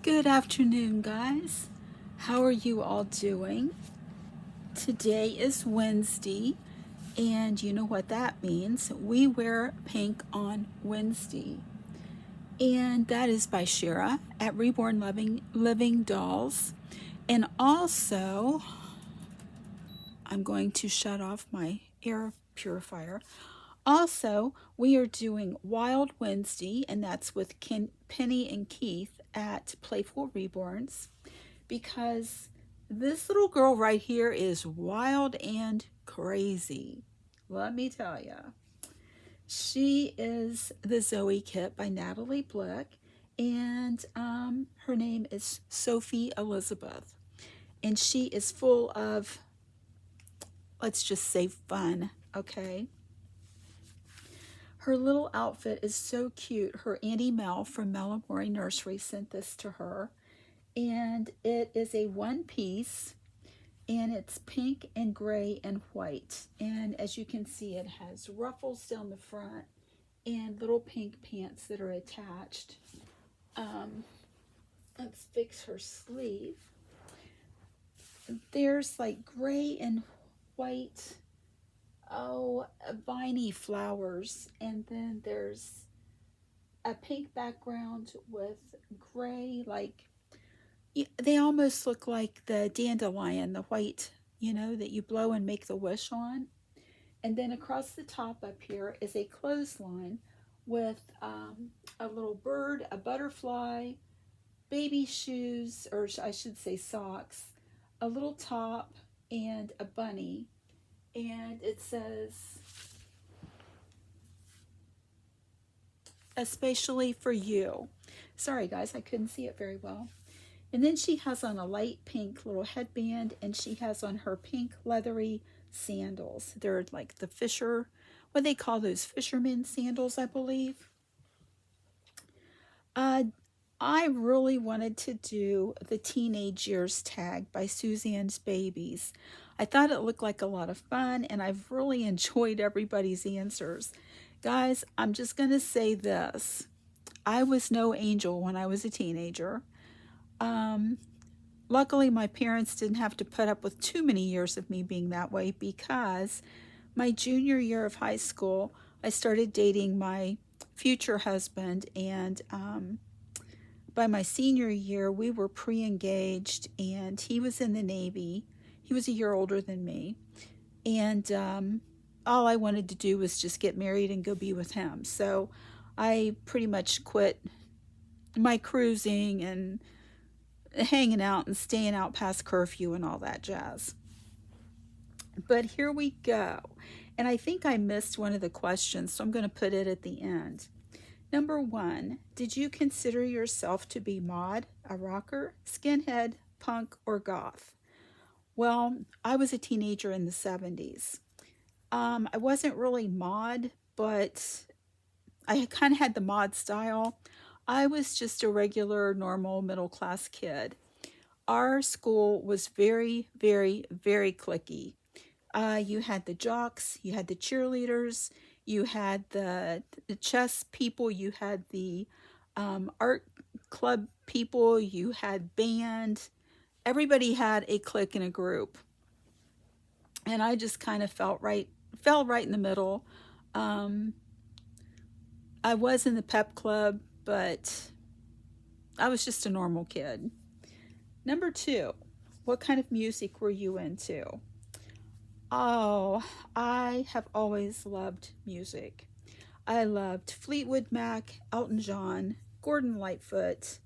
Good afternoon, guys. How are you all doing? Today is Wednesday, and you know what that means. We wear pink on Wednesday. And that is by Shira at Reborn Living Dolls. And also, I'm going to shut off my air purifier. Also, we are doing Wild Wednesday, and that's with Penny and Keith at Playful Reborns, because this little girl right here is wild and crazy. Let me tell you. She is the Zoe Kit by Natalie Blick, and her name is Sophie Elizabeth. And she is full of, let's just say, fun, okay? Her little outfit is so cute. Her Auntie Mel from Melamori Nursery sent this to her. And it is a one piece, and it's pink and gray and white. And as you can see, it has ruffles down the front and little pink pants that are attached. Let's fix her sleeve. There's like gray and white, viney flowers, and then there's a pink background with gray, like they almost look like the dandelion, the white, that you blow and make the wish on. And then across the top up here is a clothesline with a little bird, a butterfly, baby shoes, or I should say socks, a little top, and a bunny. And it says, especially for you. Sorry, guys, I couldn't see it very well. And then she has on a light pink little headband, and she has on her pink leathery sandals. They're like the what they call those, fisherman sandals, I believe. I really wanted to do the Teenage Years tag by Suzanne's Babies. I thought it looked like a lot of fun, and I've really enjoyed everybody's answers. Guys, I'm just going to say this. I was no angel when I was a teenager. Luckily, my parents didn't have to put up with too many years of me being that way, because my junior year of high school, I started dating my future husband, and by my senior year, we were pre-engaged, and he was in the Navy. He was a year older than me, and all I wanted to do was just get married and go be with him. So I pretty much quit my cruising and hanging out and staying out past curfew and all that jazz. But here we go. And I think I missed one of the questions, so I'm going to put it at the end. Number 1, did you consider yourself to be mod, a rocker, skinhead, punk, or goth? Well, I was a teenager in the 70s. I wasn't really mod, but I kind of had the mod style. I was just a regular, normal, middle-class kid. Our school was very, very, very cliquey. You had the jocks, you had the cheerleaders, you had the chess people, you had the art club people, you had band. Everybody had a clique and a group. And I just kind of fell right in the middle. I was in the pep club, but I was just a normal kid. Number 2, what kind of music were you into? Oh, I have always loved music. I loved Fleetwood Mac, Elton John, Gordon Lightfoot.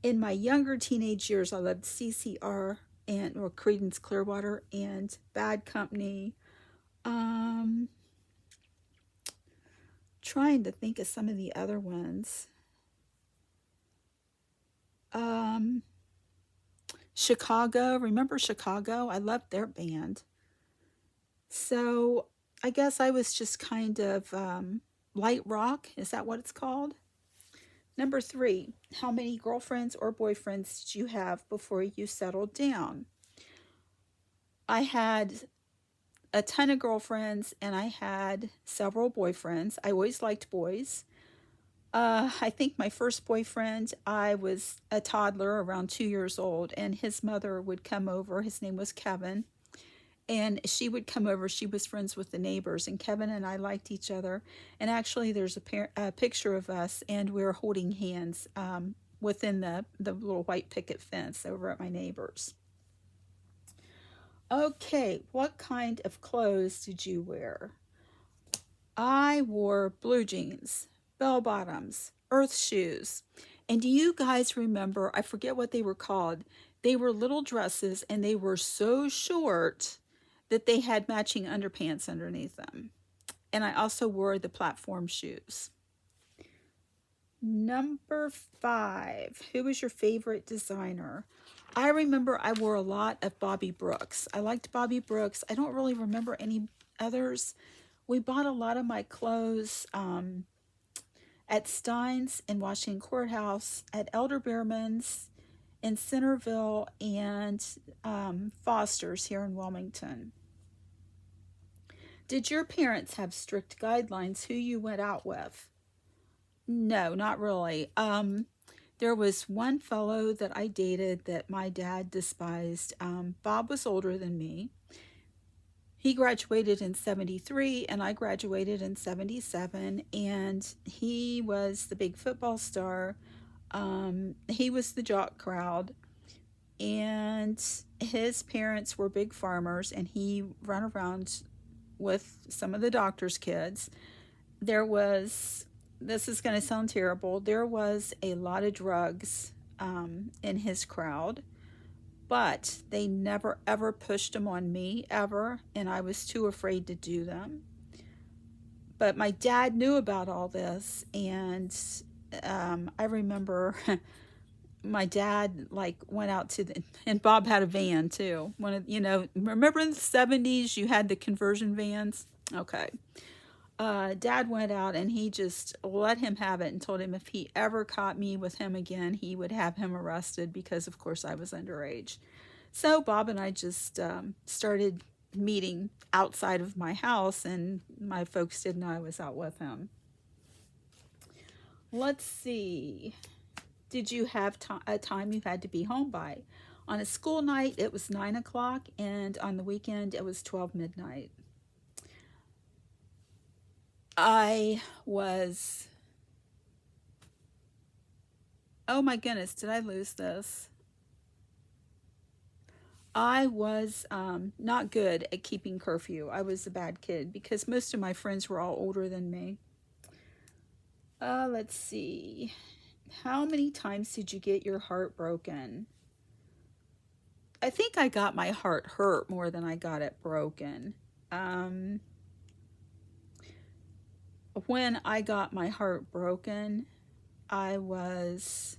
In my younger teenage years, I loved CCR or Creedence Clearwater and Bad Company. Trying to think of some of the other ones. Chicago, remember Chicago? I loved their band. So I guess I was just kind of light rock. Is that what it's called? Number 3, how many girlfriends or boyfriends did you have before you settled down? I had a ton of girlfriends, and I had several boyfriends. I always liked boys. I think my first boyfriend, I was a toddler around 2 years old, and his mother would come over. His name was Kevin. And she would come over. She was friends with the neighbors, and Kevin and I liked each other. And actually, there's a picture of us, and we were holding hands within the little white picket fence over at my neighbor's. Okay, what kind of clothes did you wear? I wore blue jeans, bell bottoms, earth shoes. And do you guys remember? I forget what they were called. They were little dresses and they were so short that they had matching underpants underneath them. And I also wore the platform shoes. Number 5. Who was your favorite designer? I remember I wore a lot of Bobby Brooks. I liked Bobby Brooks. I don't really remember any others. We bought a lot of my clothes at Stein's in Washington Courthouse, at Elder Beerman's in Centerville, and Foster's here in Wilmington. Did your parents have strict guidelines who you went out with? No, not really. There was one fellow that I dated that my dad despised. Bob was older than me. He graduated in 73 and I graduated in 77, and he was the big football star. He was the jock crowd, and his parents were big farmers, and he ran around with some of the doctor's kids. There was, this is going to sound terrible, there was a lot of drugs in his crowd, but they never ever pushed them on me, ever, and I was too afraid to do them. But my dad knew about all this, and I remember my dad like went out to the, and Bob had a van too. One of, remember in the 70s you had the conversion vans? Okay. Dad went out and he just let him have it and told him if he ever caught me with him again, he would have him arrested because, of course, I was underage. So Bob and I just started meeting outside of my house, and my folks didn't know I was out with him. Let's see. Did you have a time you had to be home by? On a school night, it was 9 o'clock, and on the weekend, it was 12 midnight. I was, oh my goodness, did I lose this? I was not good at keeping curfew. I was a bad kid because most of my friends were all older than me. Let's see. How many times did you get your heart broken? I think I got my heart hurt more than I got it broken. When I got my heart broken, I was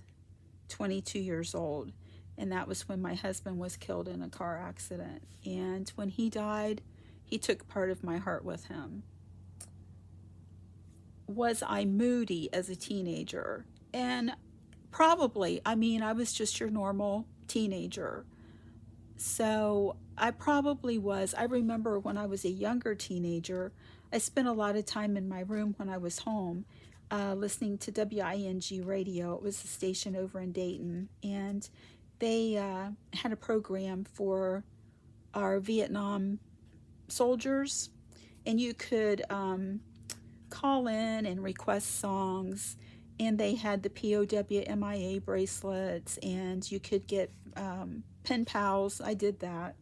22 years old, and that was when my husband was killed in a car accident. And when he died, he took part of my heart with him. Was I moody as a teenager? And probably, I mean, I was just your normal teenager. So I probably was. I remember when I was a younger teenager, I spent a lot of time in my room when I was home listening to WING radio. It was a station over in Dayton, and they had a program for our Vietnam soldiers, and you could call in and request songs, and they had the POWMIA bracelets, and you could get pen pals. I did that.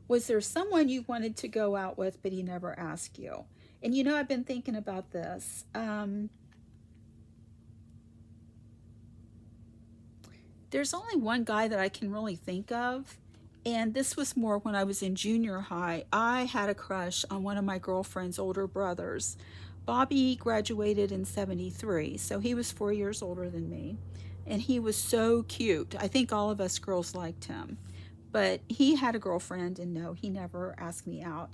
Was there someone you wanted to go out with but he never asked you? And I've been thinking about this. There's only one guy that I can really think of, and this was more when I was in junior high. I had a crush on one of my girlfriend's older brothers. Bobby graduated in 73, so he was 4 years older than me, and he was so cute. I think all of us girls liked him. But he had a girlfriend, and no, he never asked me out.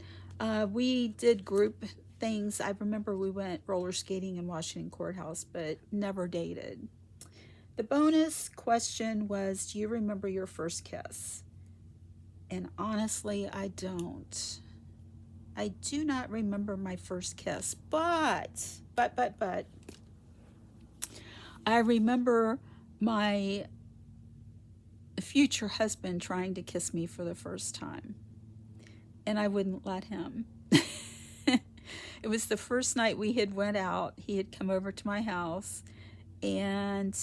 We did group things. I remember we went roller skating in Washington Courthouse, but never dated. The bonus question was, do you remember your first kiss? And honestly, I don't. I do not remember my first kiss, but but, I remember my future husband trying to kiss me for the first time, and I wouldn't let him. It was the first night we had went out. He had come over to my house, and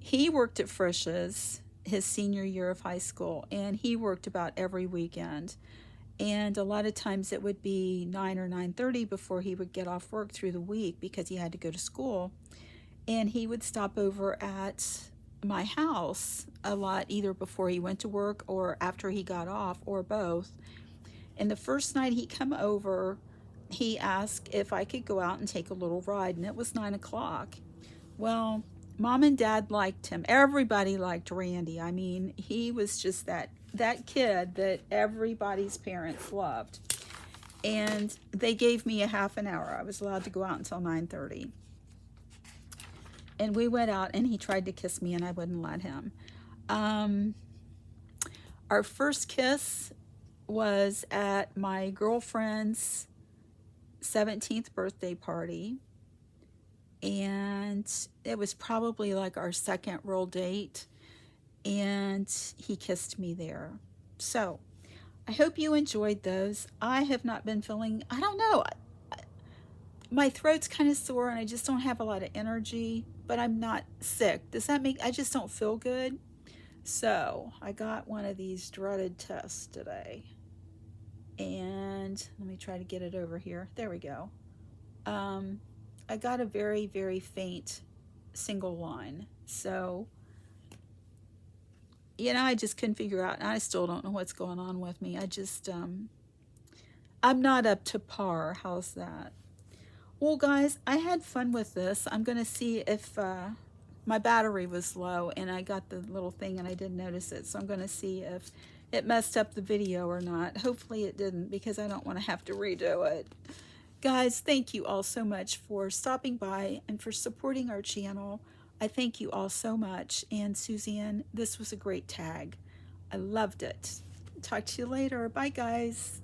he worked at Frisch's his senior year of high school, and he worked about every weekend. And a lot of times it would be 9 or 9:30 before he would get off work through the week because he had to go to school. And he would stop over at my house a lot, either before he went to work or after he got off, or both. And the first night he come over, he asked if I could go out and take a little ride, and it was 9 o'clock. Well, Mom and Dad liked him. Everybody liked Randy. I mean, he was just that kid that everybody's parents loved. And they gave me a half an hour. I was allowed to go out until 9:30. And we went out, and he tried to kiss me, and I wouldn't let him. Our first kiss was at my girlfriend's 17th birthday party, and it was probably like our second real date, and he kissed me there. So I hope you enjoyed those. I have not been feeling, I don't know, my throat's kind of sore, and I just don't have a lot of energy, but I'm not sick. Does that make, I just don't feel good? So I got one of these dreaded tests today, and let me try to get it over here. There we go. I got a very, very faint single line. So, I just couldn't figure out, and I still don't know what's going on with me. I just, I'm not up to par. How's that? Well, guys, I had fun with this. I'm going to see if my battery was low, and I got the little thing and I didn't notice it. So I'm going to see if it messed up the video or not. Hopefully it didn't, because I don't want to have to redo it. Guys, thank you all so much for stopping by and for supporting our channel. I thank you all so much. And Suzanne, this was a great tag. I loved it. Talk to you later. Bye, guys.